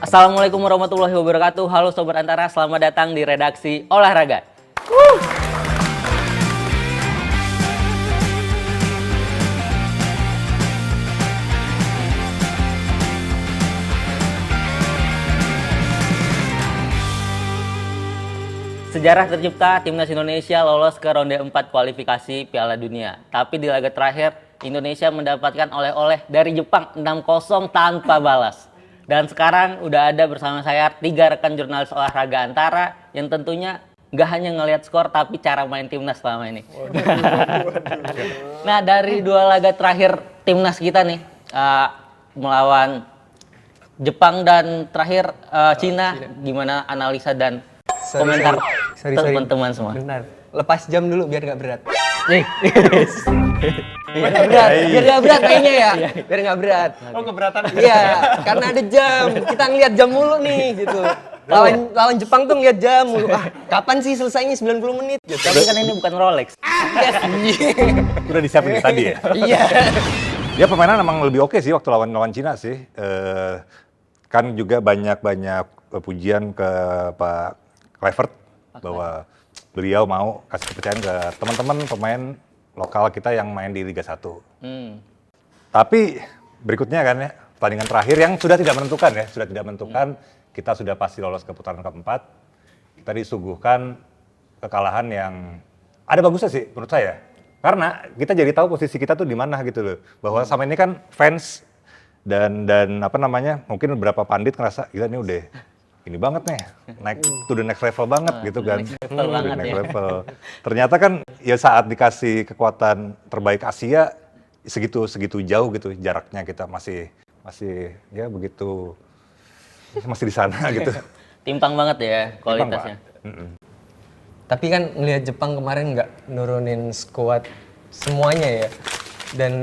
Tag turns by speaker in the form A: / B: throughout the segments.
A: Assalamualaikum warahmatullahi wabarakatuh. Halo Sobat Antara, selamat datang di redaksi Olahraga. Sejarah tercipta, Timnas Indonesia lolos ke ronde 4 kualifikasi Piala Dunia. Tapi di laga terakhir, Indonesia mendapatkan oleh-oleh dari Jepang 6-0 tanpa balas. Dan sekarang udah ada bersama saya 3 rekan jurnalis olahraga Antara yang tentunya nggak hanya ngelihat skor tapi cara main Timnas selama ini. Nah, dari 2 laga terakhir Timnas kita nih melawan Jepang dan terakhir Cina, gimana analisa dan komentar teman-teman semua?
B: Benar. Lepas jam dulu biar nggak berat.
A: Biar nggak berat mainnya ya.
B: Biar nggak berat.
C: Oh, keberatan.
B: Iya, karena ada jam. Kita ngeliat jam mulu nih gitu. Lawan Jepang tuh ngeliat jam mulu. Kapan sih selesainya 90 menit? Gitu.
A: Tapi kan ini bukan Rolex.
D: Udah disiapin tadi ya?
B: Iya.
D: Ya permainan emang lebih oke sih waktu lawan Cina sih. Kan juga banyak pujian ke Pak Kluivert bahwa beliau mau kasih kepercayaan ke teman-teman pemain lokal kita yang main di Liga 1. Tapi berikutnya kan ya, pertandingan terakhir yang sudah tidak menentukan, kita sudah pasti lolos ke putaran keempat. Kita disuguhkan kekalahan yang ada bagusnya sih menurut saya. Karena kita jadi tahu posisi kita tuh di mana gitu loh. Bahwa sama ini kan fans dan mungkin beberapa pandit ngerasa gila ini udah ini banget nih, naik to the next level banget gitu kan. Next level. Ternyata kan ya saat dikasih kekuatan terbaik Asia segitu jauh gitu jaraknya, kita masih ya begitu masih di sana gitu.
A: Timpang banget ya kualitasnya.
B: Tapi kan ngelihat Jepang kemarin nggak nurunin skuad semuanya ya. Dan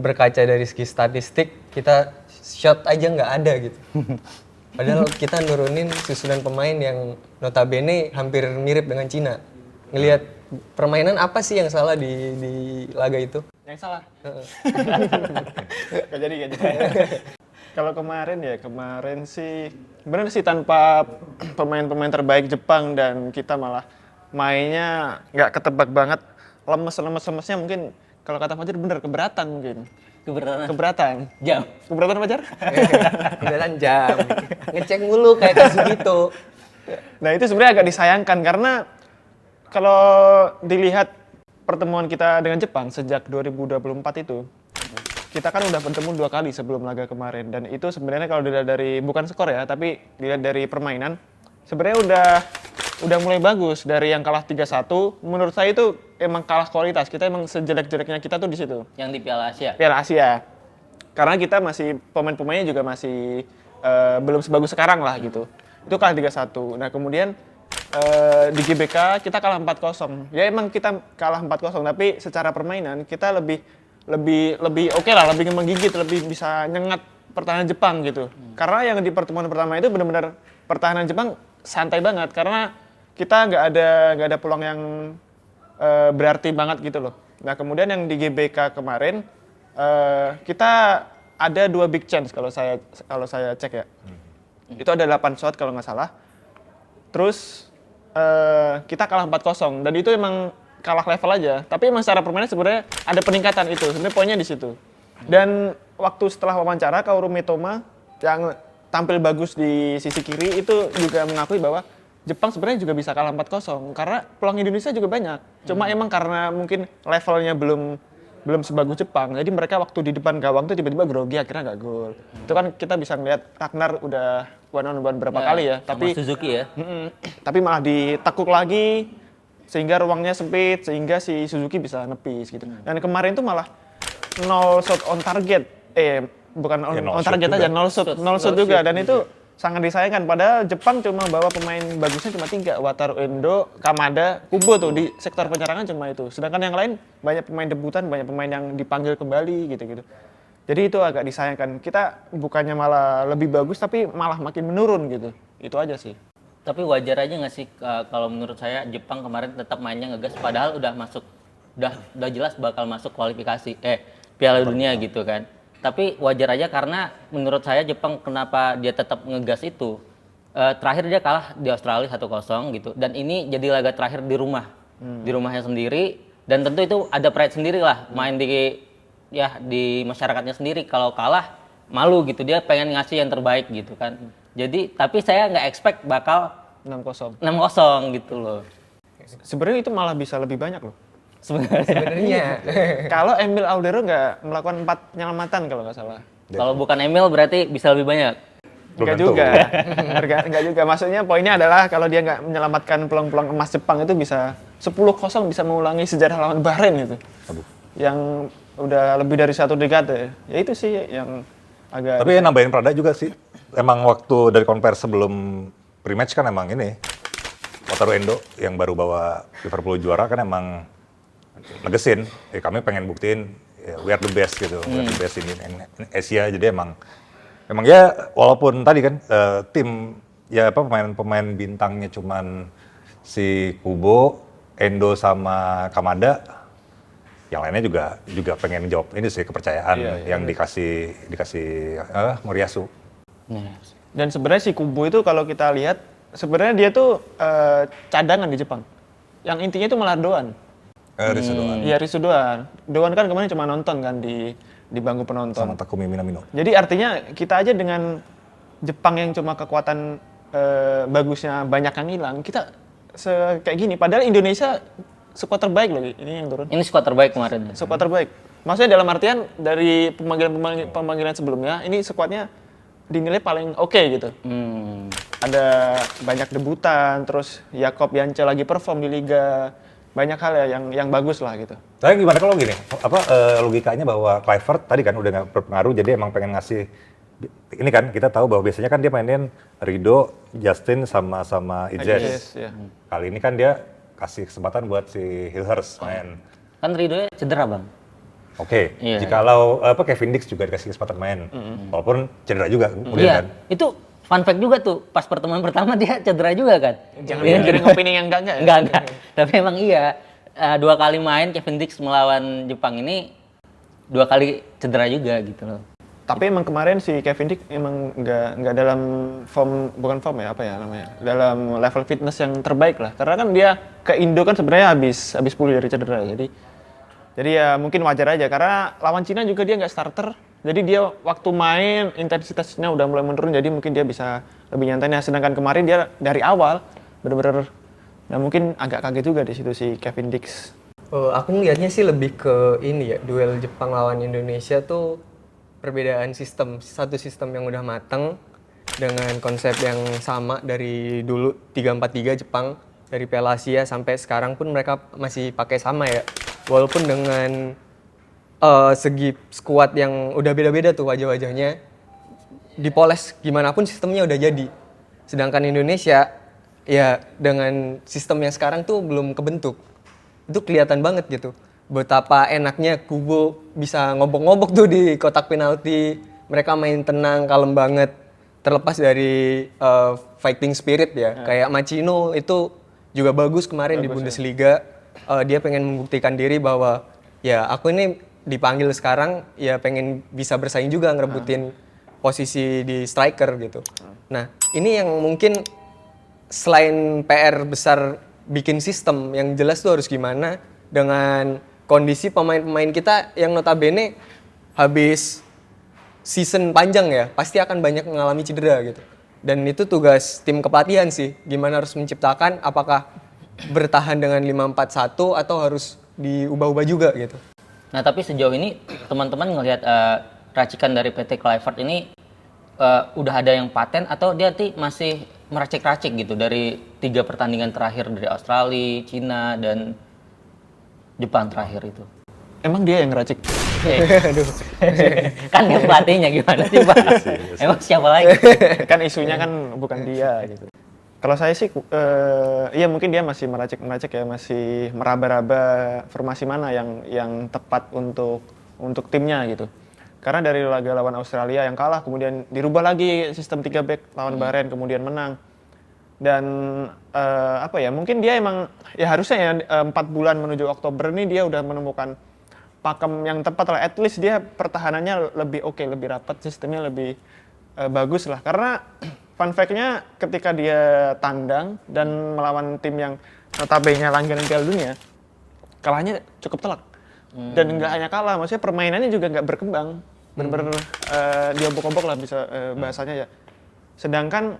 B: berkaca dari segi statistik, kita shot aja nggak ada gitu. Padahal kita nurunin susunan pemain yang notabene hampir mirip dengan Cina. Ngelihat permainan apa sih yang salah di laga itu?
C: Yang salah. Gak jadi. Kalau kemarin sih benar sih tanpa pemain-pemain terbaik Jepang dan kita malah mainnya nggak ketebak banget. Lemesnya mungkin kalau kata Fajar bener keberatan mungkin. Keberatan.
A: Jam.
C: Keberatan Fajar?
B: Keberatan jam. Ngecek mulu kayak Kazuhito.
C: Nah itu sebenarnya agak disayangkan karena kalau dilihat pertemuan kita dengan Jepang sejak 2024 itu, kita kan udah bertemu 2 kali sebelum laga kemarin, dan itu sebenarnya kalau dilihat dari bukan skor ya, tapi dilihat dari permainan sebenarnya udah mulai bagus. Dari yang kalah 3-1, menurut saya itu emang kalah kualitas. Kita emang sejelek-jeleknya kita tuh di situ.
A: Yang di Piala Asia.
C: Piala Asia. Karena kita masih pemain-pemainnya juga masih belum sebagus sekarang lah gitu. Itu kalah 3-1. Nah, kemudian di GBK kita kalah 4-0. Ya emang kita kalah 4-0, tapi secara permainan kita lebih oke lah, lebih menggigit, lebih bisa nyengat pertahanan Jepang gitu. Karena yang di pertemuan pertama itu benar-benar pertahanan Jepang santai banget karena kita nggak ada peluang yang berarti banget gitu loh. Nah kemudian yang di GBK kemarin kita ada 2 big chance kalau saya cek ya. Itu ada 8 shot kalau nggak salah. Terus kita kalah 4-0 dan itu emang kalah level aja. Tapi emang secara permainan sebenarnya ada peningkatan itu. Sebenarnya poinnya di situ. Dan waktu setelah wawancara Kaoru Mitoma yang tampil bagus di sisi kiri itu juga mengakui bahwa Jepang sebenarnya juga bisa kalah 4-0 karena peluang Indonesia juga banyak. Cuma emang karena mungkin levelnya belum sebagus Jepang. Jadi mereka waktu di depan gawang tuh tiba-tiba grogi akhirnya nggak gol. Itu kan kita bisa ngeliat Ragnar udah one on one berapa kali ya. Tapi
A: Suzuki ya.
C: Tapi malah ditekuk lagi sehingga ruangnya sempit sehingga si Suzuki bisa nepis gitu. Dan kemarin tuh malah 0 shot on target. Bukan on target aja, 0 shot juga. Dan itu sangat disayangkan. Padahal Jepang cuma bawa pemain bagusnya cuma 3. Wataru Endo, Kamada, Kubo tuh di sektor penyerangan cuma itu. Sedangkan yang lain banyak pemain debutan, banyak pemain yang dipanggil kembali gitu-gitu. Jadi itu agak disayangkan. Kita bukannya malah lebih bagus tapi malah makin menurun gitu. Itu aja sih.
A: Tapi wajar aja nggak sih kalau menurut saya Jepang kemarin tetap mainnya ngegas padahal udah jelas bakal masuk kualifikasi Piala Dunia gitu kan. Tapi wajar aja karena menurut saya Jepang kenapa dia tetap ngegas itu. Terakhir dia kalah di Australia 1-0 gitu. Dan ini jadi laga terakhir di rumah. Di rumahnya sendiri dan tentu itu ada pride sendiri lah main di masyarakatnya sendiri. Kalau kalah malu gitu, dia pengen ngasih yang terbaik gitu kan. Jadi tapi saya nggak expect bakal
C: 6-0.
A: 6-0 gitu loh.
C: Sebenarnya itu malah bisa lebih banyak loh.
B: Sebenarnya
C: Kalau Emil Aldero nggak melakukan 4 penyelamatan kalau nggak salah.
A: Kalau bukan Emil berarti bisa lebih banyak.
C: Enggak
D: Belum tentu.
C: juga. Enggak juga. Maksudnya poinnya adalah kalau dia nggak menyelamatkan peluang-peluang emas Jepang itu bisa 10-0 bisa mengulangi sejarah lawan Bahrain gitu.
D: Aduh.
C: Yang udah lebih dari 1 dekade. Ya itu sih yang agak.
D: Tapi ya nambahin Prada juga sih. Emang waktu dari konversi sebelum pre-match kan emang ini Wataru Endo yang baru bawa Liverpool juara kan emang negesin, kami pengen buktiin we are the best gitu, we are the best in Asia. Jadi emang ya walaupun tadi kan tim ya apa pemain bintangnya cuman si Kubo, Endo sama Kamada, yang lainnya juga pengen jawab ini sih kepercayaan yang dikasih Moriyasu.
C: Dan sebenarnya si Kubo itu kalau kita lihat sebenarnya dia tuh cadangan di Jepang. Yang intinya itu malah Doan.
D: Risu doang.
C: Iya, Risu Doan. Doan kan kemarin cuma nonton kan di bangku penonton.
D: Sama Takumi Minamino.
C: Jadi artinya kita aja dengan Jepang yang cuma kekuatan bagusnya banyak yang hilang, kita kayak gini. Padahal Indonesia skuad terbaik loh ini yang turun.
A: Ini skuad terbaik kemarin.
C: Skuad terbaik. Maksudnya dalam artian dari pemanggilan sebelumnya, ini skuadnya dinilai paling oke gitu. Ada banyak debutan, terus Yakob Yance lagi perform di liga. Banyak hal ya yang bagus lah gitu.
D: Tapi gimana kalau gini, logikanya bahwa Kluivert tadi kan udah nggak berpengaruh, jadi emang pengen ngasih, ini kan kita tahu bahwa biasanya kan dia mainin Rido, Justin sama Ijes.
C: Ya.
D: Kali ini kan dia kasih kesempatan buat si Hilhers main.
A: Kan Ridho cedera bang.
D: Oke,
A: Iya.
D: jikalau Kevin Dix juga dikasih kesempatan main, walaupun cedera juga kemudian
A: Iya,
D: kan.
A: itu fun fact juga tuh. Pas pertemuan pertama dia cedera juga kan.
C: Jangan
A: Iya.
C: mikirin opini yang enggak ya.
A: Enggak. Tapi emang iya. 2 kali main Kevin Dix melawan Jepang ini 2 kali cedera juga gitu loh.
C: Tapi emang kemarin si Kevin Dick emang nggak dalam bukan form ya, apa ya namanya, dalam level fitness yang terbaik lah. Karena kan dia ke Indo kan sebenarnya habis pulih dari cedera. Jadi ya mungkin wajar aja karena lawan Cina juga dia nggak starter. Jadi dia waktu main intensitasnya udah mulai menurun, jadi mungkin dia bisa lebih nyantai. Nah, sedangkan kemarin dia dari awal bener-bener, nah mungkin agak kaget juga di situ si Kevin Dix.
B: Aku ngelihatnya sih lebih ke ini ya, duel Jepang lawan Indonesia tuh perbedaan sistem. Satu sistem yang udah mateng dengan konsep yang sama dari dulu 3-4-3 Jepang, dari Piala Asia sampai sekarang pun mereka masih pakai sama ya. Walaupun dengan segi skuad yang udah beda-beda tuh wajah-wajahnya, dipoles gimana pun sistemnya udah jadi. Sedangkan Indonesia ya dengan sistem yang sekarang tuh belum kebentuk. Itu kelihatan banget gitu. Betapa enaknya Kubo bisa ngobok-ngobok tuh di kotak penalti. Mereka main tenang, kalem banget. Terlepas dari fighting spirit ya. Kayak Machino itu juga bagus kemarin di Bundesliga. Dia pengen membuktikan diri bahwa ya aku ini dipanggil sekarang ya pengen bisa bersaing juga ngerebutin posisi di striker gitu. Nah, ini yang mungkin selain PR besar bikin sistem yang jelas tuh harus gimana dengan kondisi pemain-pemain kita yang notabene habis season panjang ya, pasti akan banyak mengalami cedera gitu. Dan itu tugas tim kepelatihan sih, gimana harus menciptakan, apakah bertahan dengan 5-4-1 atau harus diubah-ubah juga gitu.
A: Nah, tapi sejauh ini teman-teman ngelihat racikan dari PT Kluivert ini udah ada yang paten atau dia masih meracik-racik gitu dari 3 pertandingan terakhir dari Australia, Cina, dan Jepang terakhir itu.
C: Emang dia yang ngeracik?
B: Aduh.
A: Kan dia pelatihnya gimana sih Pak? Emang siapa lagi?
C: Kan isunya kan bukan dia gitu. Kalau saya sih, iya mungkin dia masih meracik ya, masih meraba-raba formasi mana yang tepat untuk timnya gitu. Karena dari laga lawan Australia yang kalah, kemudian dirubah lagi sistem 3 back lawan Bahrain, kemudian menang. Dan mungkin dia emang ya harusnya ya 4 bulan menuju Oktober ini dia udah menemukan pakem yang tepat lah. At least dia pertahanannya lebih oke, lebih rapat, sistemnya lebih bagus lah. Karena fun fact-nya ketika dia tandang dan melawan tim yang notabene langganan Piala Dunia, kalahnya cukup telak. Dan nggak hanya kalah, maksudnya permainannya juga nggak berkembang. Bener-bener diobok-obok lah bisa bahasanya ya. Sedangkan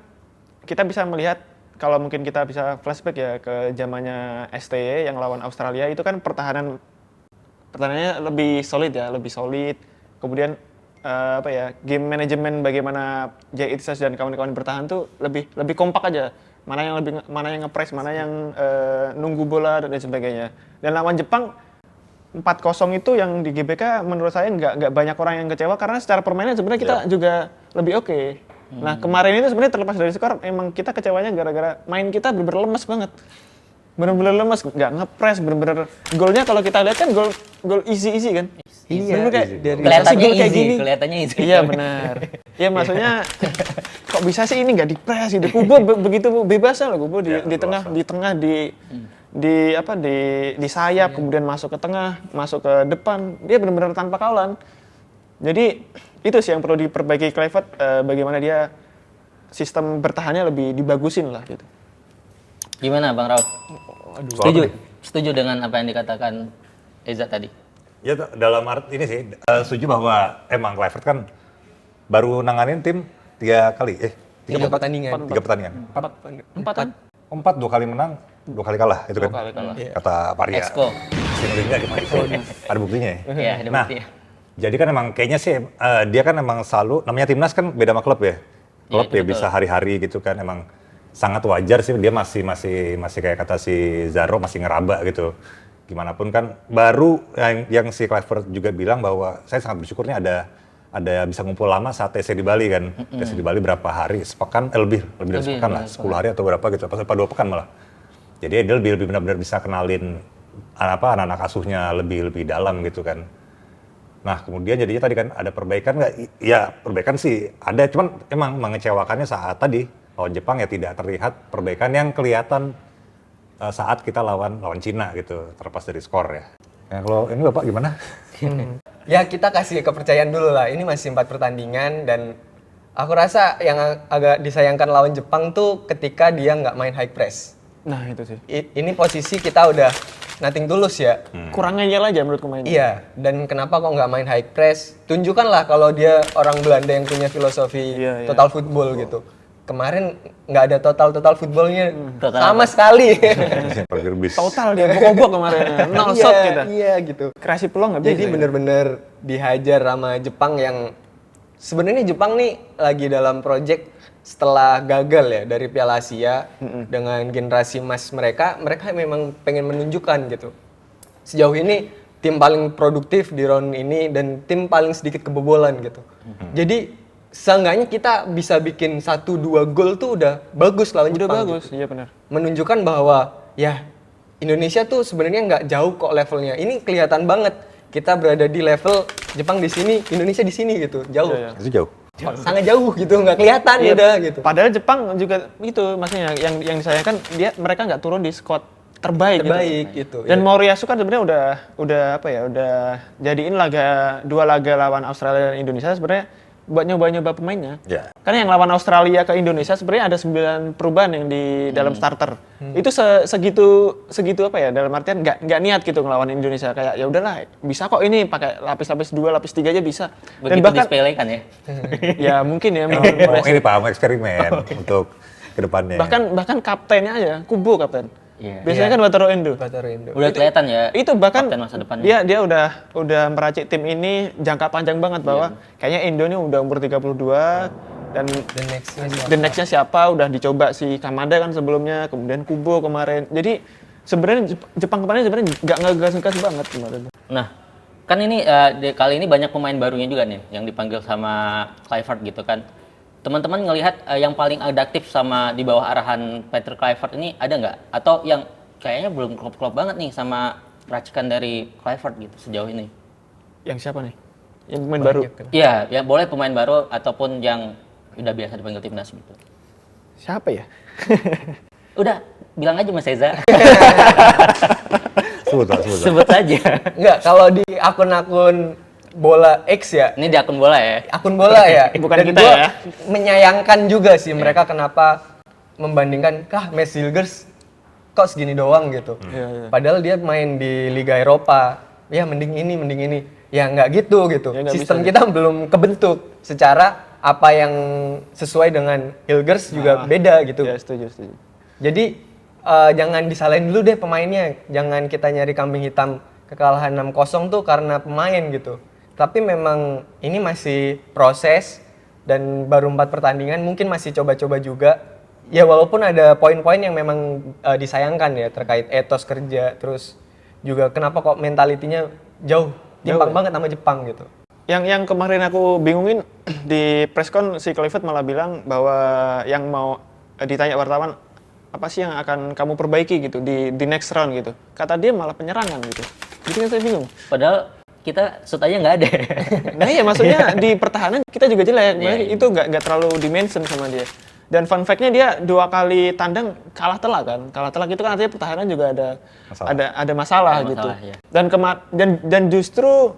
C: kita bisa melihat, kalau mungkin kita bisa flashback ya ke zamannya STY yang lawan Australia, itu kan pertahanannya lebih solid ya, lebih solid. Kemudian game manajemen bagaimana Jay Itzas dan kawan-kawan bertahan tuh lebih kompak aja. Mana yang nge-press, mana yang nunggu bola dan sebagainya. Dan lawan Jepang 4-0 itu yang di GBK menurut saya nggak banyak orang yang kecewa karena secara permainan sebenarnya kita juga lebih oke. Nah, kemarin itu sebenarnya terlepas dari skor, emang kita kecewanya gara-gara main kita bener-bener lemes banget. Bener-bener lemes, nggak nge-press, bener-bener golnya kalau kita lihat kan gol easy kan.
B: Iya,
C: Bener kayak
B: dari
A: Kelihatannya
C: gol kayak
A: easy,
C: gini.
A: kelihatannya easy.
C: Iya benar. Ya maksudnya kok bisa sih ini nggak di-press gitu. Kubo begitu bebas lah Kubo di tengah di sayap, kemudian masuk ke tengah, masuk ke depan. Dia benar-benar tanpa kawan. Jadi itu sih yang perlu diperbaiki Kluivert, bagaimana dia sistem bertahannya lebih dibagusin lah gitu.
A: Gimana Bang Rauf?
D: Soal apa nih?
A: Setuju dengan apa yang dikatakan Eza tadi?
D: Ya dalam arti ini sih, setuju bahwa emang Kluivert kan baru nanganin tim 3 kali,
B: 3 pertandingan.
D: 3 pertandingan. 4, 2 kali menang, 2 kali kalah, itu kan?
C: 2 kali kalah.
D: Kata Paria.
A: Exco.
D: Ada buktinya ya?
A: Iya, ada
D: Nah,
A: bukti.
D: jadi kan emang kayaknya sih, dia kan emang selalu, namanya timnas kan beda sama klub ya? Klub
A: Iya,
D: ya bisa hari-hari gitu kan, emang sangat wajar sih dia masih kayak kata si Zaro masih ngeraba gitu. Gimana pun kan baru yang si Kluivert juga bilang bahwa saya sangat bersyukur nih ada bisa ngumpul lama saat TC di Bali kan. TC di Bali berapa hari? Sepekan, lebih dari sepekan lah, 10 hari atau berapa gitu, apa 2 pekan malah. Jadi dia lebih benar-benar bisa kenalin anak-anak asuhnya lebih dalam gitu kan. Nah kemudian jadinya tadi kan ada perbaikan nggak? Ya perbaikan sih ada, cuman emang mengecewakannya saat tadi lawan Jepang ya tidak terlihat perbaikan yang kelihatan saat kita lawan Cina gitu, terlepas dari skor ya. Ya kalau ini Bapak gimana?
B: Ya kita kasih kepercayaan dulu lah, ini masih 4 pertandingan dan aku rasa yang agak disayangkan lawan Jepang tuh ketika dia nggak main high press.
C: Nah itu sih.
B: Ini posisi kita udah nothing tulus ya.
C: Kurang ngeyel aja menurutku mainnya.
B: Iya, dan kenapa kok nggak main high press? Tunjukkanlah kalau dia orang Belanda yang punya filosofi
C: Iya.
B: total football gitu. Kemarin nggak ada total footballnya
A: Total
B: sama
A: apa?
B: sekali.
D: Burger bis.
C: Total dia bobok kemarin. Nol shot kita.
B: Iya gitu.
C: Kreasi peluang nggak bisa.
B: Jadi bener-bener dihajar sama Jepang yang sebenarnya Jepang nih lagi dalam project setelah gagal ya dari Piala Asia dengan generasi emas mereka memang pengen menunjukkan gitu. Sejauh ini tim paling produktif di round ini dan tim paling sedikit kebobolan gitu. Jadi seenggaknya kita bisa bikin 1-2 gol tuh udah bagus lawan
C: Udah
B: Jepang.
C: bagus,
B: Gitu.
C: iya benar.
B: Menunjukkan bahwa ya Indonesia tuh sebenarnya nggak jauh kok levelnya. Ini kelihatan banget kita berada di level Jepang di sini, Indonesia di sini gitu, jauh.
C: Iya,
D: Itu jauh.
B: Sangat jauh gitu, nggak kelihatan
C: Iya,
B: udah gitu.
C: Padahal Jepang juga itu maksudnya yang disayangkan mereka nggak turun di squad terbaik
B: gitu.
C: Dan
B: Iya.
C: Moriyasu kan sebenarnya udah jadiin 2 laga lawan Australia dan Indonesia sebenarnya buat nyoba-nyoba pemainnya.
D: Ya.
C: Karena yang lawan Australia ke Indonesia sebenarnya ada 9 perubahan yang di dalam starter. Itu segitu apa ya, dalam artian nggak niat gitu ngelawan Indonesia, kayak ya udahlah bisa kok ini pakai lapis 2, lapis 3 aja bisa. Dan
A: Begitu
C: bahkan
A: disepelekan ya.
C: ya mungkin ya
D: Oh, ini Pak, mau eksperimen untuk kedepannya.
C: bahkan kaptennya aja Kubo kapten.
A: Iya.
C: Biasanya kan Wataru Endo.
B: Wataru Endo.
A: Udah kelihatan ya.
C: Itu bahkan
A: kapten masa depannya.
C: dia udah meracik tim ini jangka panjang banget bahwa kayaknya Indo ini udah umur 32 dan
B: The
C: nextnya siapa udah dicoba si Kamada kan sebelumnya, kemudian Kubo kemarin. Jadi sebenarnya Jepang kemarin sebenarnya nggak ngegas banget kemarin.
A: Nah, kan ini kali ini banyak pemain barunya juga nih yang dipanggil sama Kluivert gitu kan. Teman-teman ngelihat yang paling adaptif sama di bawah arahan Peter Kluivert ini ada nggak? Atau yang kayaknya belum klop-klop banget nih sama racikan dari Kluivert gitu sejauh ini?
C: Yang siapa nih? Yang pemain baru?
A: Iya, ya boleh pemain baru ataupun yang udah biasa dipanggil timnas gitu.
C: Siapa ya?
A: Udah, bilang aja Mas Eza.
D: sebut lah.
A: Sebut aja.
B: Enggak, kalau di akun-akun bola X ya,
A: Ini di akun bola ya.
B: akun bola ya.
C: Bukan
B: Dan
C: kita
B: gua
C: ya.
B: menyayangkan juga sih mereka kenapa membandingkan, Messi Hilgers kok segini doang gitu. Padahal dia main di Liga Eropa. Ya mending ini. Ya nggak gitu.
C: Ya, nggak
B: Sistem
C: bisa.
B: kita belum kebentuk secara apa yang sesuai dengan Hilgers juga beda gitu.
C: Ya, setuju.
B: Jadi jangan disalahin dulu deh pemainnya. Jangan kita nyari kambing hitam kekalahan 6-0 tuh karena pemain gitu. Tapi memang ini masih proses dan baru 4 pertandingan, mungkin masih coba-coba juga. Ya walaupun ada poin-poin yang memang disayangkan ya terkait etos kerja, terus juga kenapa kok mentalitinya jauh timpang banget sama Jepang gitu.
C: Yang kemarin aku bingungin di presscon si Kluivert malah bilang bahwa yang mau ditanya wartawan apa sih yang akan kamu perbaiki gitu di next round gitu. Kata dia malah penyerangan gitu. Jadi kan saya bingung.
A: Padahal kita shoot aja nggak ada.
C: Nah iya maksudnya di pertahanan kita juga jelek.
A: Iya, iya.
C: Itu nggak terlalu dimention sama dia. Dan fun fact-nya dia 2 kali tandang kalah telak kan. Kalah telak itu kan artinya pertahanan juga ada masalah
A: Ada
C: gitu.
A: masalah, ya.
C: Dan justru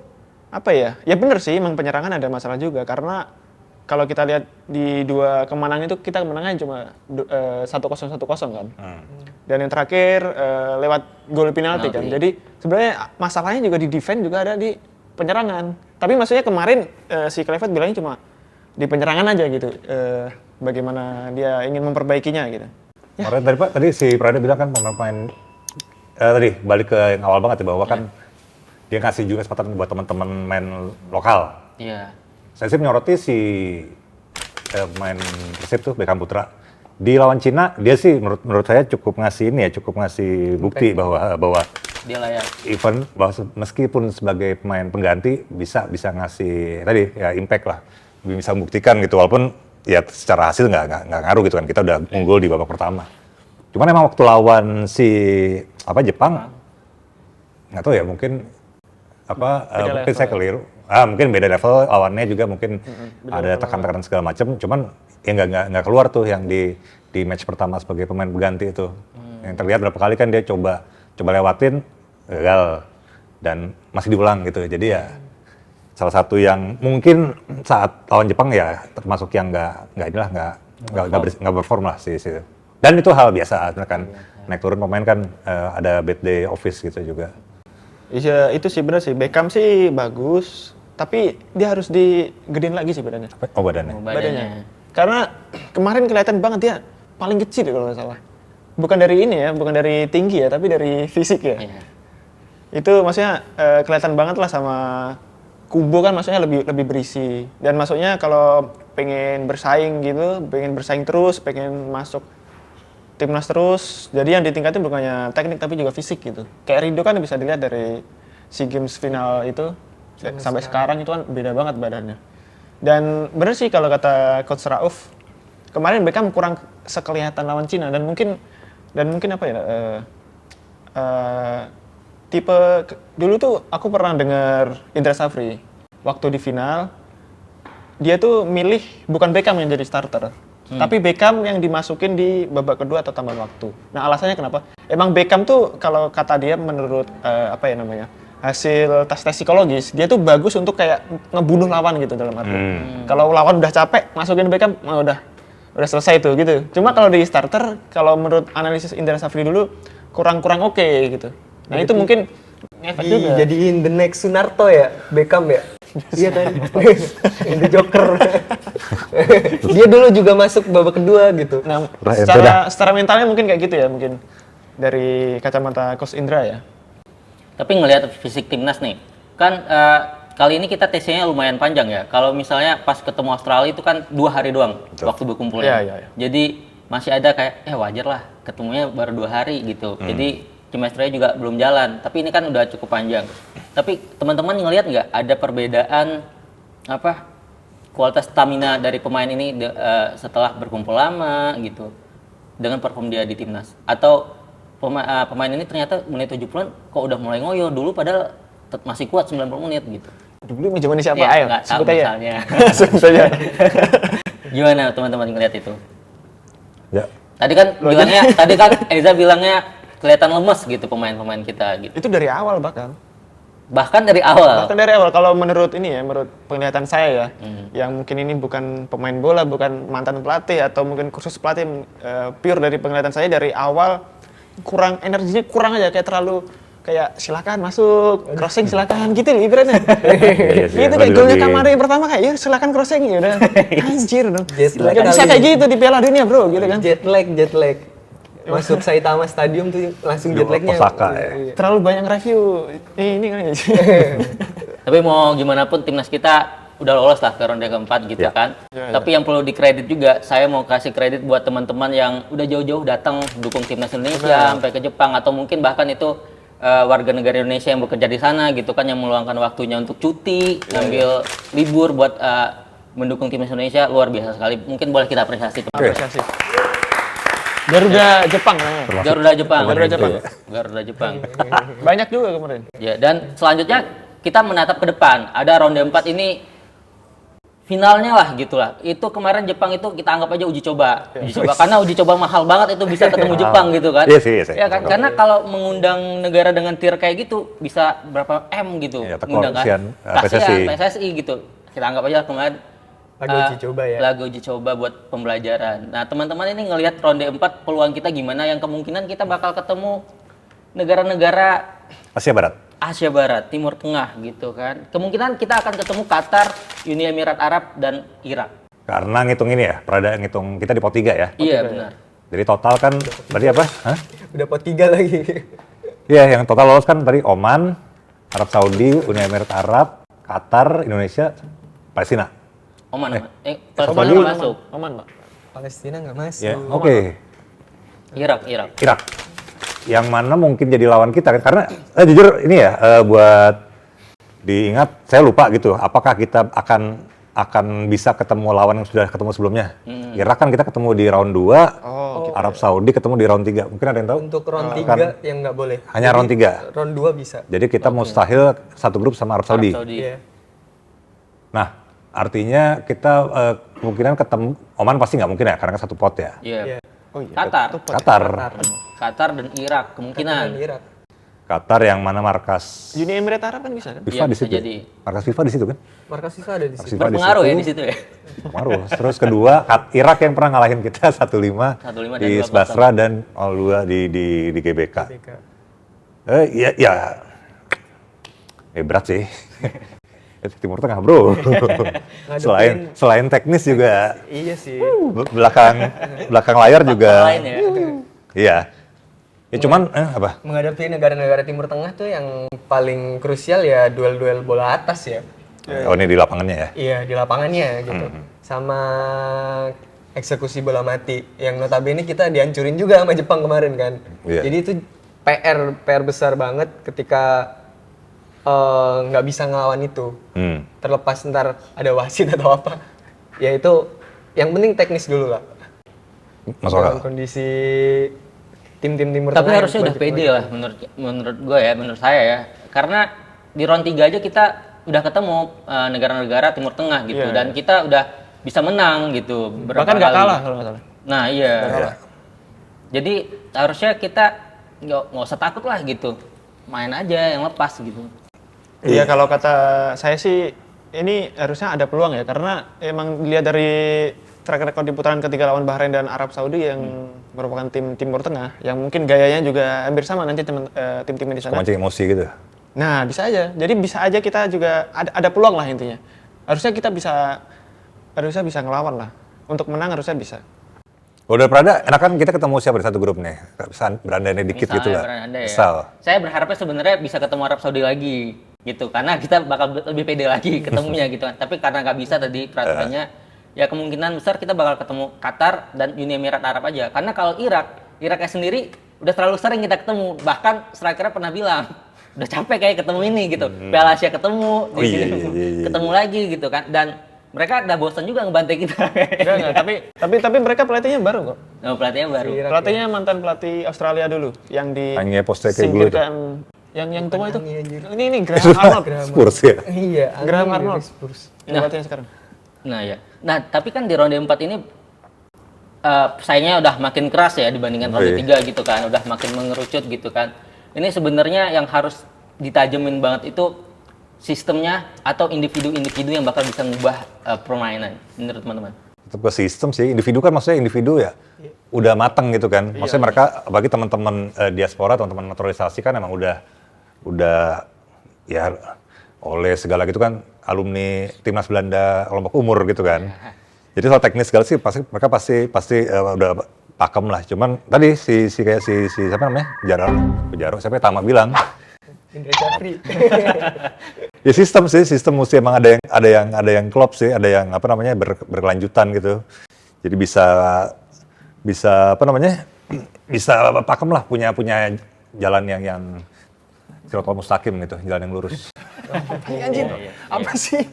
C: apa ya? Ya bener sih emang penyerangan ada masalah juga karena kalau kita lihat di 2 kemenangan itu kita kemenangan cuma 1-0 kan. Dan yang terakhir lewat gol penalti kan. Jadi sebenarnya masalahnya juga di defense juga ada di penyerangan. Tapi maksudnya kemarin si Kluivert bilangnya cuma di penyerangan aja gitu. Bagaimana dia ingin memperbaikinya gitu.
D: Kemarin tadi Pak, tadi si Prada bilang kan pemain tadi balik ke yang awal banget ya bahwa kan dia ngasih juga kesempatan buat teman-teman main lokal.
A: Iya.
D: Saya sih menyoroti si pemain Persib tuh Beckham Putra. Di lawan Cina dia sih menurut saya cukup ngasih bukti bahwa
A: Dia layak.
D: even bahwa meskipun sebagai pemain pengganti bisa ngasih tadi ya impact lah. Bisa membuktikan gitu walaupun ya secara hasil nggak ngaruh gitu kan, kita udah unggul di babak pertama. Cuman emang waktu lawan si Jepang nggak tahu ya mungkin mungkin saya keliru. Mungkin beda level lawannya juga mungkin ada tekan-tekanan segala macam. Cuman ya nggak keluar tuh yang di match pertama sebagai pemain pengganti itu. Yang terlihat berapa kali kan dia coba lewatin gagal dan masih diulang gitu. Jadi ya salah satu yang mungkin saat lawan Jepang ya termasuk yang nggak perform lah sih. Dan itu hal biasa kan naik turun pemain kan ada bad day office gitu juga.
C: Iya itu sih bener sih, Beckham sih bagus, tapi dia harus digedein lagi sih badannya.
D: Oh badannya.
C: Badannya. Karena kemarin kelihatan banget dia paling kecil kalau nggak salah. Bukan dari ini ya, bukan dari tinggi ya, tapi dari fisik ya.
A: Iya.
C: Itu maksudnya kelihatan banget lah sama Kubo kan maksudnya lebih berisi. Dan maksudnya kalau pengen bersaing gitu, pengen bersaing terus, pengen masuk timnas terus, jadi yang ditingkatin bukan hanya teknik tapi juga fisik gitu. Kayak Rido kan bisa dilihat dari SEA Games final itu sampai sekarang itu kan beda banget badannya. Dan bener sih kalau kata Coach Rauf, kemarin Beckham kurang sekelihatan lawan Cina dan mungkin apa ya? Dulu tuh aku pernah dengar Indra Safri waktu di final dia tuh milih bukan Beckham yang jadi starter, tapi Beckham yang dimasukin di babak kedua atau tambahan waktu. Nah alasannya kenapa? Emang Beckham tuh kalau kata dia menurut hasil tes psikologis dia tuh bagus untuk kayak ngebunuh lawan gitu dalam arti. Kalau lawan udah capek masukin Beckham udah selesai tuh gitu. Cuma kalau di starter kalau menurut analisis Indra Safri dulu kurang oke gitu. Nah itu mungkin ngefek juga.
B: Jadiin the next Sunarto ya, Beckham ya? Iya kan? The Joker. Dia dulu juga masuk babak kedua gitu.
C: Nah,
D: Udah,
C: secara mentalnya mungkin kayak gitu ya, mungkin dari kacamata Coach Indra ya.
A: Tapi ngelihat fisik timnas nih, kan kali ini kita tesnya lumayan panjang ya. Kalau misalnya pas ketemu Australia itu kan 2 hari doang waktu berkumpulnya.
C: Iya.
A: Jadi masih ada kayak wajar lah ketemunya baru 2 hari gitu. Jadi chemistry juga belum jalan. Tapi ini kan udah cukup panjang. Tapi teman-teman ngelihat nggak ada perbedaan kualitas stamina dari pemain ini setelah berkumpul lama gitu dengan perform dia di timnas? Atau pemain ini ternyata menit 70-an kok udah mulai ngoyo, dulu padahal masih kuat 90 menit gitu.
C: Dulu zamannya siapa?
A: Ya,
C: Ayo,
A: nggak tahu
C: sebut aja.
A: misalnya.
C: Sebut aja.
A: Gimana teman-teman ngelihat itu?
D: Ya.
A: Tadi kan Eza bilangnya kelihatan lemes gitu pemain-pemain kita gitu.
C: Itu dari awal bahkan.
A: Bahkan dari awal.
C: Bahkan dari awal, kalau menurut ini ya, menurut penglihatan saya ya, yang mungkin ini bukan pemain bola, bukan mantan pelatih, atau mungkin kursus pelatih, pure dari penglihatan saya dari awal, kurang energinya, kurang aja, kayak terlalu, kayak silakan masuk, crossing silakan, gitu loh ibaratnya.
D: Iya sih,
C: Itu kayak
D: lebih-
C: golnya
D: lebih-
C: Kamari yang pertama kayak, ya silakan crossing, ya udah. Anjir dong.
B: Jet lag
C: Gak bisa
B: kali.
C: kayak gitu di Piala Dunia bro, gitu kan.
B: Jet lag. Masuk Saitama Stadium tuh langsung jet lagnya.
D: Osaka ya.
C: Terlalu banyak review, ini kan ya.
A: Tapi mau gimana pun timnas kita udah lolos lah ke ronde keempat gitu
D: Ya.
A: kan. Tapi yang perlu dikredit juga, saya mau kasih kredit buat teman-teman yang udah jauh-jauh datang dukung timnas Indonesia sampai ke Jepang, atau mungkin bahkan itu warga negara Indonesia yang bekerja di sana gitu kan, yang meluangkan waktunya untuk cuti, ngambil libur buat mendukung timnas Indonesia. Luar biasa sekali. Mungkin boleh kita apresiasi teman.
C: Apresiasi. Garuda Jepang namanya.
A: Garuda Jepang.
C: Garuda Jepang.
A: Garuda Jepang.
C: Banyak juga kemarin.
A: Ya, dan selanjutnya kita menatap ke depan. Ada ronde 4 ini finalnya lah gitulah. Itu kemarin Jepang itu kita anggap aja uji coba. Uji coba karena uji coba mahal banget itu bisa ketemu Jepang gitu kan.
D: Iya sih, iya sih.
A: Ya kan, karena kalau mengundang negara dengan tier kayak gitu bisa berapa M gitu.
D: Iya, atau
A: ngundang
D: kasihan,
A: Kasihan,
D: PSSI.
A: PSSI gitu. Kita anggap aja kemarin
B: Lagu uji coba ya.
A: lagu uji coba buat pembelajaran. Nah, teman-teman ini ngelihat ronde 4 peluang kita gimana, yang kemungkinan kita bakal ketemu negara-negara
D: Asia Barat.
A: Asia Barat, Timur Tengah gitu kan. Kemungkinan kita akan ketemu Qatar, Uni Emirat Arab, dan Irak.
D: Karena ngitung ini ya, Prada ngitung kita di pot 3 ya.
A: Iya benar.
D: Jadi total kan berarti apa? Hah?
B: Udah pot 3 lagi.
D: Iya, yang total lolos kan tadi Oman, Arab Saudi, Uni Emirat Arab, Qatar, Indonesia, Palestina.
A: Oman,
D: Saudi.
A: Palestina nggak masuk.
C: Aman pak.
B: Palestina nggak masuk.
D: Ya, oke.
A: Irak.
D: Irak. Yang mana mungkin jadi lawan kita kan? Karena jujur ini ya buat diingat, saya lupa gitu. Apakah kita akan bisa ketemu lawan yang sudah ketemu sebelumnya? Irak kan kita ketemu di round 2, Arab Saudi ketemu di round 3. Mungkin ada yang tahu?
B: Untuk round 3
D: Kan
B: yang nggak boleh.
D: hanya
B: Jadi,
D: round 3.
B: Round 2 bisa.
D: Jadi kita mustahil satu grup sama Arab Saudi.
B: Iya.
D: Nah, artinya kita kemungkinan ketemu Oman pasti nggak mungkin ya, karena kan satu pot ya.
A: Iya.
C: Oh iya.
A: Qatar.
D: Qatar
A: Dan Irak kemungkinan.
B: Dan Irak.
D: Qatar yang mana markas
C: Uni Emirat Arab kan bisa kan?
D: FIFA
A: Iya,
D: di
A: bisa
D: situ.
A: jadi.
D: Markas FIFA di situ kan?
B: Markas FIFA ada di
D: Markas
B: situ.
D: FIFA
A: Berpengaruh ya di situ ya.
D: Pengaruh. Terus kedua, Irak yang pernah ngalahin kita 1-5
A: 1-5 dan
D: di
A: 2-0.
D: Basra dan 0-2 di GBK. Ya berat sih. Itu Timur Tengah bro. selain teknis juga
B: Iya sih.
D: belakang layar juga.
A: Lain ya.
D: Iya. Ya cuman apa?
B: Menghadapi negara-negara Timur Tengah tuh yang paling krusial ya duel-duel bola atas ya.
D: Oh ini di lapangannya ya.
B: Iya, di lapangannya gitu. Sama eksekusi bola mati yang notabene kita dihancurin juga sama Jepang kemarin kan.
D: Iya.
B: Jadi itu PR besar banget ketika nggak bisa ngelawan itu. Terlepas ntar ada wasit atau apa. Ya itu yang penting teknis dulu lah.
D: Masuk
B: Dalam
D: akal.
B: kondisi tim-tim Timur
A: Tapi
B: Tengah yang
A: harusnya udah
B: banyak
A: pede lah menurut gue ya, menurut saya ya. Karena di round 3 aja kita udah ketemu negara-negara Timur Tengah gitu,
C: Iya,
A: dan kita udah bisa menang gitu. berapa
C: Bahkan nggak
A: kali.
C: kalah kalau nggak salah.
A: Nah iya. Jadi harusnya kita nggak usah takut lah gitu, main aja yang lepas gitu.
C: Iya kalau kata saya sih ini harusnya ada peluang ya, karena emang dilihat dari track record di putaran ketiga lawan Bahrain dan Arab Saudi yang merupakan tim Timur Tengah yang mungkin gayanya juga hampir sama nanti tim-tim di sana.
D: Mancing emosi gitu.
C: Nah bisa aja, jadi bisa aja kita juga ada peluang lah intinya. Harusnya kita bisa ngelawan lah. Untuk menang harusnya bisa.
D: Udah Prada, enakan kita ketemu siapa di satu grup nih? Bisa berandai dikit gitu lah.
A: Berandai ya.
D: Misal.
A: Saya berharapnya sebenarnya bisa ketemu Arab Saudi lagi gitu, karena kita bakal lebih pede lagi ketemunya gitu kan. Tapi karena nggak bisa tadi peraturannya, ya kemungkinan besar kita bakal ketemu Qatar dan Uni Emirat Arab aja. Karena kalau Iraknya sendiri udah terlalu sering kita ketemu. Bahkan strikernya pernah bilang, udah capek kayak ketemu ini gitu. Piala Asia ketemu, di sini ketemu lagi gitu kan. Dan mereka udah bosan juga ngebantai kita.
C: Enggak, tapi mereka pelatihnya baru kok.
A: Oh, pelatihnya baru.
C: Pelatihnya mantan pelatih Australia dulu yang di
D: Hanya Postecoglou itu.
C: singkirkan yang tua itu. Ini
D: Itu
C: Graham Arnold.
D: Spurs ya.
B: Iya,
C: Graham
B: angin
C: Arnold.
B: dari Spurs.
C: Yang pelatihnya sekarang.
A: Nah ya. Nah tapi kan di ronde 4 ini pesaingnya udah makin keras ya dibandingkan ronde
D: Iya.
A: 3 gitu kan, udah makin mengerucut gitu kan. Ini sebenarnya yang harus ditajemin banget itu sistemnya atau individu-individu yang bakal bisa ngubah permainan menurut teman-teman.
D: Tetap ke sistem sih, individu kan maksudnya individu ya udah mateng gitu kan. Maksudnya mereka bagi teman-teman diaspora, teman-teman naturalisasi kan emang udah ya oleh segala gitu kan alumni timnas Belanda kelompok umur gitu kan. Jadi soal teknis segala sih mereka pasti udah pakem lah. Cuman tadi si siapa namanya? Jaro siapa ya, Tama bilang
B: Indra Syafri.
D: ya sistem mesti emang ada yang klop sih, ada yang apa namanya berkelanjutan gitu. Jadi bisa apa namanya? Bisa pakem lah punya jalan yang siratal mustaqim gitu, jalan yang lurus.
C: Anjing, apa sih?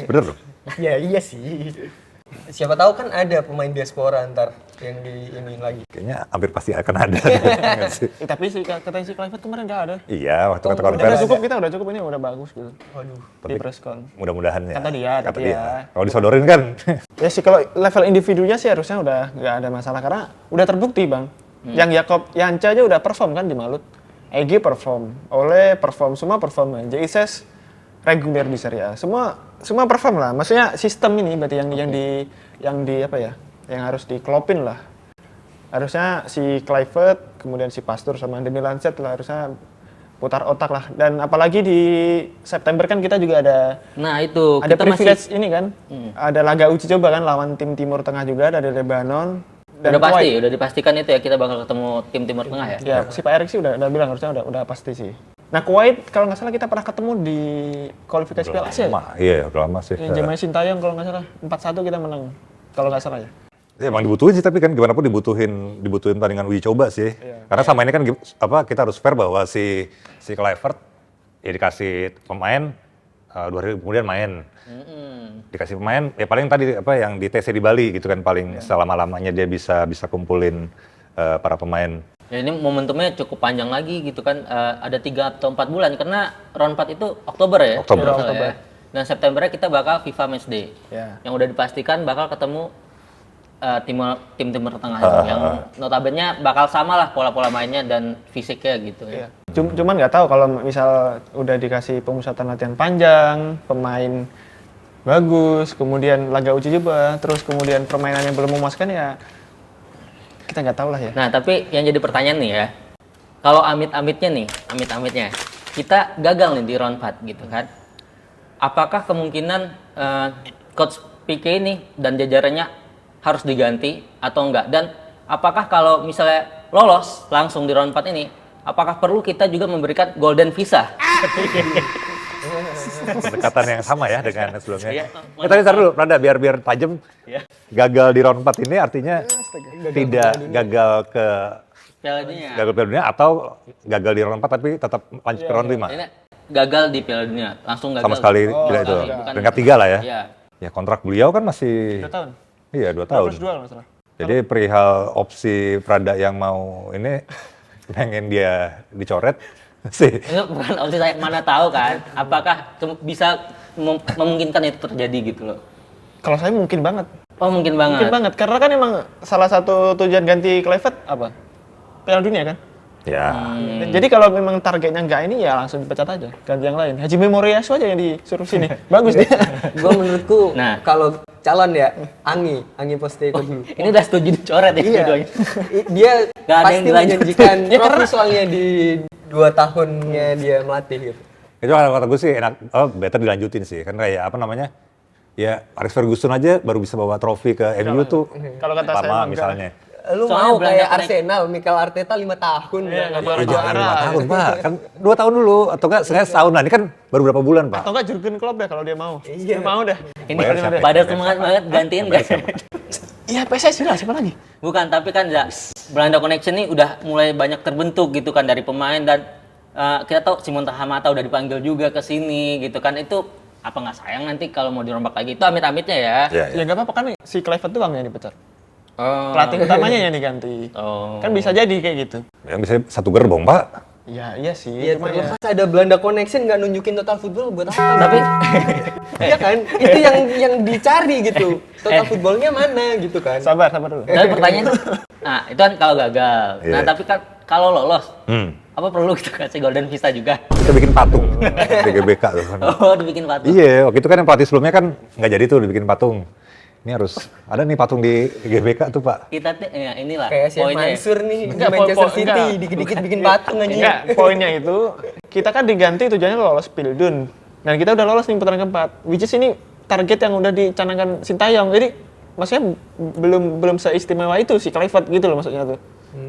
D: Bener loh.
B: Ya iya sih. Siapa tahu kan ada pemain diaspora ntar yang di ini lagi.
D: Kayaknya hampir pasti akan ada. Nggak sih?
C: Tapi katanya si Clifford kemarin nggak ada.
D: Iya, waktu kata
C: Udah
D: konferensi.
C: cukup, kita udah cukup, ini udah bagus gitu.
B: Waduh.
C: Di presscon.
D: Mudah-mudahan ya.
C: Kata dia,
D: Kata
C: tapi
D: dia.
C: ya.
D: Kalau disodorin kan.
C: Ya sih kalau level individunya sih harusnya udah nggak ada masalah karena udah terbukti bang. Yang Jakob Yanca aja udah perform kan di Malut. Egy perform, Ole perform, semua perform. JISS reguler di Serie A. Semua perform lah. Maksudnya sistem ini berarti yang di apa ya? Yang harus dikelopin lah. Harusnya si Kluivert, kemudian si Pastur sama Demi Lancet lah harusnya putar otak lah. Dan apalagi di September kan kita juga ada
A: Nah itu
C: ada
A: kita
C: privilege
A: masih
C: ini kan. Ada laga uji coba kan lawan tim Timur Tengah juga ada Lebanon.
A: udah pasti,
C: Kuwait.
A: udah dipastikan itu ya kita bakal ketemu tim Timur Tengah ya.
C: Ya, si Pak Erik sih udah bilang harusnya udah pasti sih. Nah, Kuwait kalau nggak salah kita pernah ketemu di kualifikasi Piala Asia.
D: Lama, iya udah lama sih.
C: Yang Jemaah Sintayong kalau nggak salah 4-1 kita menang. Kalau nggak salah ya.
D: Ya, emang dibutuhin sih, tapi kan gimana pun dibutuhin pertandingan uji coba sih. Karena sama ini kan kita harus fair bahwa si Kluivert ya dikasih pemain 2 hari kemudian main. Dikasih pemain ya paling tadi yang di TC di Bali gitu kan paling selama-lamanya dia bisa kumpulin para pemain.
A: Ya ini momentumnya cukup panjang lagi gitu kan, ada 3 atau 4 bulan karena round 4 itu Oktober ya.
D: Oktober.
A: kalau nggak salah ya. Dan Septembernya kita bakal FIFA Matchday.
C: Ya.
A: Yang udah dipastikan bakal ketemu tim Timur Tengah itu, yang notabene bakal sama lah pola-pola mainnya dan fisiknya gitu ya.
C: Cuman nggak tahu kalau misal udah dikasih pemusatan latihan panjang, pemain bagus, kemudian laga uji coba, terus kemudian permainan yang belum memuaskan ya kita nggak tahu lah ya.
A: Nah, tapi yang jadi pertanyaan nih ya, kalau amit-amitnya, kita gagal nih di round 4 gitu kan, apakah kemungkinan Coach Pique ini dan jajarannya harus diganti atau enggak? Dan apakah kalau misalnya lolos langsung di round 4 ini, apakah perlu kita juga memberikan golden visa?
D: Pendekatan yang sama ya dengan sebelumnya.
A: Iya.
D: Tadi taruh dulu, Prada, biar tajam. Gagal di round 4 ini artinya tidak gagal ke
A: Piala Dunia.
D: gagal Piala Dunia atau gagal di round 4 tapi tetap lanjut ke round 5.
A: Ini gagal di Piala Dunia, langsung gagal.
D: Sama sekali tidak itu.
A: bukan.
D: Peringkat 3 lah ya.
A: Iya.
D: Ya kontrak beliau kan masih
C: 2 tahun.
D: iya 2 tahun.
C: Plus 2 kalau nggak salah.
D: Jadi perihal opsi Prada yang mau ini pengen dia dicoret sih.
A: Itu bukan opsi saya, mana tahu kan, apakah bisa memungkinkan itu terjadi gitu loh.
C: Kalau saya mungkin banget.
A: Oh mungkin banget.
C: Mungkin banget karena kan emang salah satu tujuan ganti Kluivert apa? Piala Dunia kan.
D: Ya.
C: Jadi kalau memang targetnya nggak ini ya langsung dipecat aja, ganti yang lain. Haji Memoriasu aja yang disuruh sini. Bagus dia.
B: Gue menurutku
A: Nah.
B: kalau calon ya Angi Postecoglou.
A: Ini udah setuju dicoret ya
B: Iya.
A: dua-duanya.
B: Dia
A: Nggak ada yang
B: pasti
A: dilanjut.
B: menjanjikan
C: Ya,
B: trofi
C: karena-
B: soalnya di 2 tahunnya dia melatih gitu.
D: Itu kata gue sih enak, better dilanjutin sih. Kan kayak apa namanya? Ya Alex Ferguson aja baru bisa bawa trofi ke MU tuh.
C: Kalau kata saya
D: Parma
C: enggak.
D: misalnya.
B: Lu
A: Soalnya
B: mau
A: Belanda
B: kayak
A: naik.
B: Arsenal, Mikel Arteta 5 tahun.
C: Iya,
B: nggak
C: nggak
B: juara.
C: juara.
D: Jangan 5 tahun Pak, kan 2 tahun dulu atau enggak setahun lah. Ini kan baru berapa bulan Pak?
C: Atau nggak Jurgen Klopp deh kalau dia mau.
B: Iya.
C: Dia mau deh.
A: Ini
D: Bayar siapa?
A: pada semangat banget gantiin guys.
C: Iya PSSI lah siapa lagi?
A: Bukan, tapi kan Belanda Connection ini udah mulai banyak terbentuk gitu kan dari pemain dan kita tahu Simon Tahamata udah dipanggil juga ke sini gitu kan. Itu apa nggak sayang nanti kalau mau dirombak lagi? Itu amit-amitnya ya.
D: Ya,
C: Ya nggak apa-apa kan si Kluivert doang yang dipecat.
A: Oh.
C: Pelatih utamanya yang diganti.
A: Oh.
C: Kan bisa jadi kayak gitu.
D: Yang bisa satu gerbong Pak.
C: Ya, iya sih.
B: Iya,
C: cuma ya.
B: terlepas ada Belanda Connection nggak nunjukin total football buat apa?
A: Tapi
B: Iya kan? Itu yang dicari gitu. Total footballnya mana gitu kan?
C: Sabar dulu.
A: tapi pertanyaan, nah itu kan kalau gagal. Nah
D: Iya.
A: tapi kan kalau lolos,
D: Hmm.
A: apa perlu kita kasih golden visa juga?
D: Kita bikin patung di GBK tuh kan.
A: Oh, dibikin patung.
D: Iya, waktu itu kan yang pelatih sebelumnya kan nggak jadi tuh dibikin patung. Ini harus ada nih patung di GBK tuh Pak.
A: Kita tuh ya inilah
B: Kayak si
A: poinnya.
B: Mansur nih di
C: Enggak,
B: Manchester
C: po-
B: City,
C: enggak.
B: dikit-dikit bikin patung aja.
C: Enggak, poinnya itu kita kan diganti tujuannya lolos Pildun. Dan kita udah lolos nih putaran keempat. Which is ini target yang udah dicanangkan Sintayong. Jadi maksudnya belum seistimewa itu si Kluivert gitu loh maksudnya tuh.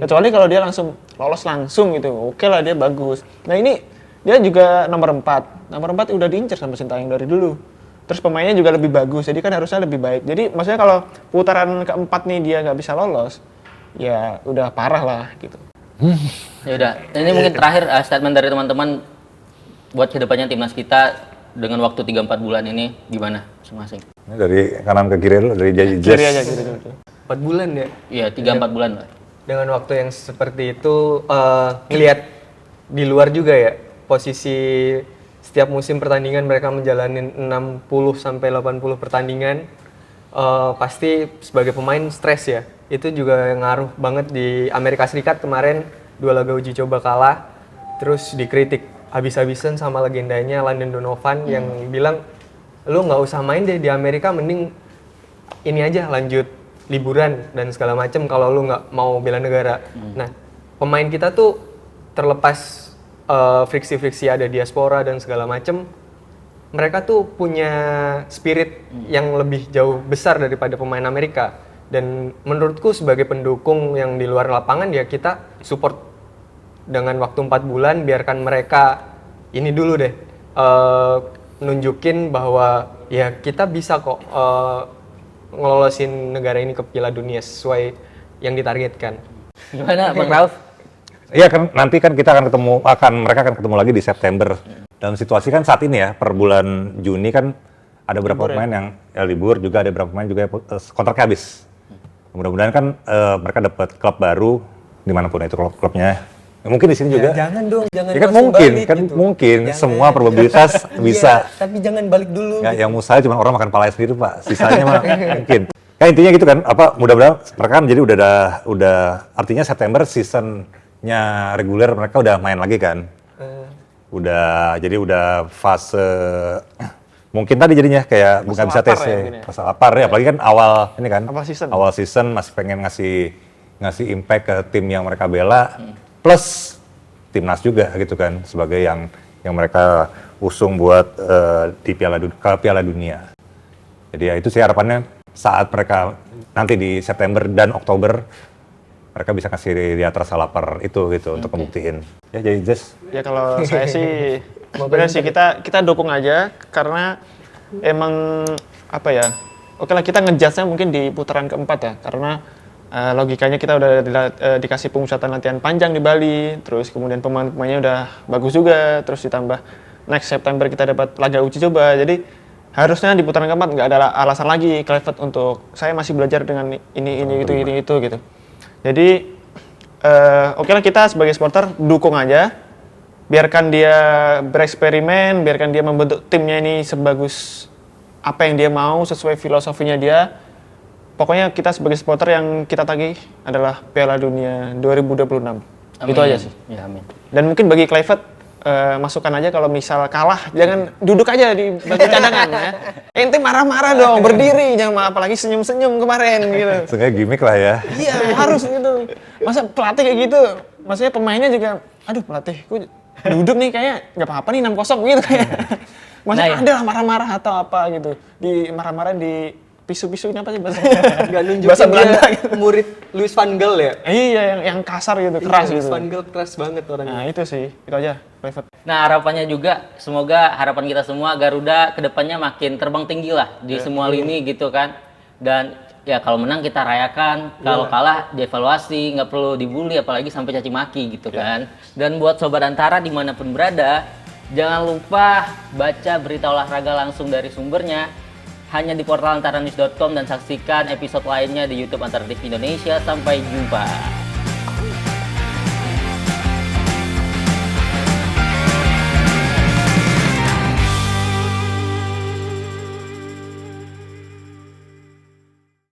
C: Kecuali kalau dia langsung lolos langsung gitu. Oke lah dia bagus. Nah ini dia juga nomor 4. Nomor 4 udah diincar sama Sintayong dari dulu. Terus pemainnya juga lebih bagus, jadi kan harusnya lebih baik. Jadi maksudnya kalau putaran keempat nih dia nggak bisa lolos, ya udah parah lah gitu.
A: Ya udah, ini mungkin terakhir statement dari teman-teman buat kedepannya timnas kita dengan waktu 3-4 bulan ini gimana masing-masing?
D: Ini dari kanan ke kiri dulu, dari
C: Kiri
D: Jazz.
C: aja gitu.
B: 4 bulan ya.
A: Iya, 3-4 bulan lah.
B: Dengan waktu yang seperti itu ngelihat di luar juga ya posisi setiap musim pertandingan mereka menjalani 60 sampai 80 pertandingan pasti sebagai pemain stres ya. Itu juga ngaruh banget di Amerika Serikat kemarin 2 laga uji coba kalah terus dikritik habis-habisan sama legendanya Landon Donovan yang bilang lu nggak usah main deh di Amerika, mending ini aja lanjut liburan dan segala macem kalau lu nggak mau bela negara. Nah, pemain kita tuh terlepas friksi-friksi ada diaspora dan segala macem, mereka tuh punya spirit yang lebih jauh besar daripada pemain Amerika. Dan menurutku sebagai pendukung yang di luar lapangan ya kita support dengan waktu 4 bulan, biarkan mereka ini dulu deh nunjukin bahwa ya kita bisa kok ngelolosin negara ini ke Piala Dunia sesuai yang ditargetkan.
A: Gimana Bang Rauf?
D: Iya kan nanti kan kita mereka akan ketemu lagi di September. Dalam situasi kan saat ini ya per bulan Juni kan ada beberapa pemain yang libur, juga ada beberapa pemain juga kontraknya habis. Mudah-mudahan kan mereka dapat klub baru dimanapun itu klubnya. Mungkin di sini juga.
B: Jangan dong, jangan
D: Ya kan
B: langsung
D: mungkin,
B: balik
D: kan
B: gitu.
D: mungkin
B: Jangan.
D: semua probabilitas bisa.
B: Iya, tapi jangan balik dulu.
D: Ya, yang mustahil cuma orang makan palanya sendiri Pak, sisanya mah mungkin. Ya intinya gitu kan, mudah-mudahan mereka kan jadi udah artinya September seasonnya reguler mereka udah main lagi kan. Udah fase mungkin tadi jadinya kayak bukan bisa
C: lapar
D: tes
C: ya mungkin ya.
D: masa lapar ya, apalagi kan awal ini kan.
C: Awal season.
D: Season masih pengen ngasih impact ke tim yang mereka bela plus timnas juga gitu kan sebagai yang mereka usung buat di Piala Dunia. Jadi ya itu sih harapannya saat mereka nanti di September dan Oktober mereka bisa kasih di atas lapar itu gitu untuk membuktiin. Ya jadi Jess.
C: Ya kalau saya sih benar sih kita dukung aja karena emang apa ya? Oke lah kita ngejudge-nya mungkin di putaran keempat ya karena logikanya kita udah dikasih pemusatan latihan panjang di Bali, terus kemudian pemain-pemainnya udah bagus juga, terus ditambah next September kita dapat laga uji coba, jadi harusnya di putaran keempat nggak ada alasan lagi Kluivert untuk saya masih belajar dengan ini itu gitu. Jadi oke lah kita sebagai supporter dukung aja, biarkan dia bereksperimen, biarkan dia membentuk timnya ini sebagus apa yang dia mau sesuai filosofinya dia. Pokoknya kita sebagai supporter yang kita tagih adalah Piala Dunia 2026.
A: Amin.
C: Itu aja sih.
A: Ya amin.
C: Dan mungkin bagi Kluivert masukkan aja kalau misal kalah jangan duduk aja di bangku cadangan ya. Ente marah-marah dong, berdiri jangan apalagi senyum-senyum kemarin gitu.
D: Sengaja gimmick lah ya.
C: Iya, harus gitu. Masa pelatih kayak gitu? Maksudnya pemainnya juga aduh pelatih gue duduk nih kayak nggak apa-apa nih 6-0 gitu kayak. Masa ada lah marah-marah atau apa gitu. Di marah-marah di pisu-pisu ini apa sih bahasa?
B: Nggak nunjukin
C: Bahasa Belanda
B: dia
C: gitu.
B: murid Louis van Gaal ya?
C: Iya, yang kasar gitu, keras
B: Louis
C: gitu.
B: van Gaal keras banget orangnya.
C: Nah, itu sih. Itu aja, Kluivert.
A: Nah harapannya juga semoga harapan kita semua Garuda kedepannya makin terbang tinggi lah di semua lini gitu kan. Dan ya kalau menang kita rayakan, kalau kalah dievaluasi, nggak perlu dibully apalagi sampai caci maki gitu kan. Dan buat Sobat Antara dimanapun berada, jangan lupa baca berita olahraga langsung dari sumbernya hanya di portal antaranews.com dan saksikan episode lainnya di YouTube Antara TV Indonesia. Sampai jumpa.